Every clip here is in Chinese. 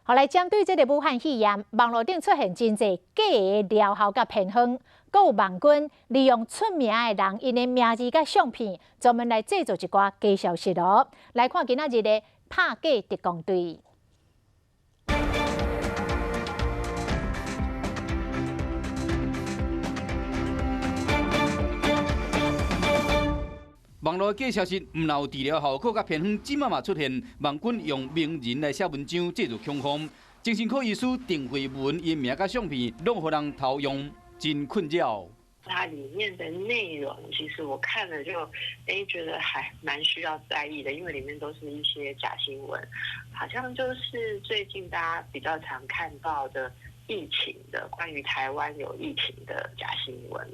后来针对这个武汉肺炎，网络顶出现真侪假的疗效甲偏方，阁有网军利用出名的人因的名字甲相片，专门来制作一寡假消息哦。来看今仔日的拍假特工队。 网络假消息唔有治疗效果，甲偏方即马嘛出现，网军用名人来写文章制作恐慌。精神科医师丁慧文因名甲相片，拢互人偷用，真困扰。它里面的内容，其实我看了就，觉得还蛮需要在意的，因为里面都是一些假新闻，好像就是最近大家比较常看到的疫情的，关于台湾有疫情的假新闻。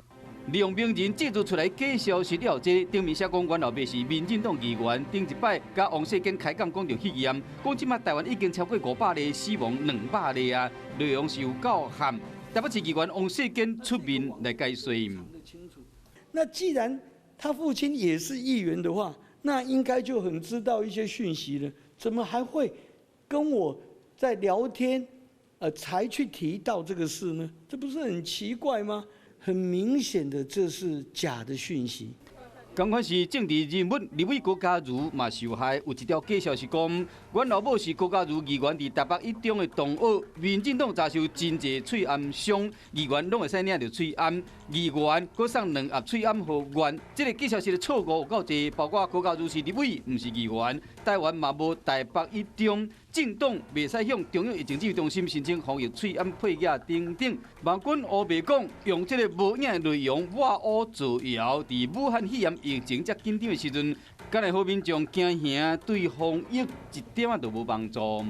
利用名人制作出来假消息了，这顶面写讲阮老爸是民进党议员，顶一摆甲王世坚开讲讲到肺炎，讲即马台湾已经超过500例死亡，200例啊，内容是有够含。台北市议员王世坚出面来解说。那既然他父亲也是议员的话，那应该就很知道一些讯息了，怎么还会跟我在聊天，才去提到这个事呢？这不是很奇怪吗？ 很明显的，这是假的讯息。同款是政治人物立委郭家儒嘛受害，有一条假消息讲，阮老母是郭家儒议员伫台北一中的同学，民进党遭受真侪喙暗伤，议员拢会使领到喙暗，议员搁送2盒喙暗互阮。这个假消息的错误有够侪，包括郭家儒是立委，毋是议员，台湾嘛无台北一中。 政党袂使向中央疫情指挥中心申请防疫喙暗配额等等。网军乌白讲，用这个无影的内容挖乌造谣，伫武汉肺炎疫情遮紧张的时阵，敢会好民众惊吓，对防疫一点仔都无帮助。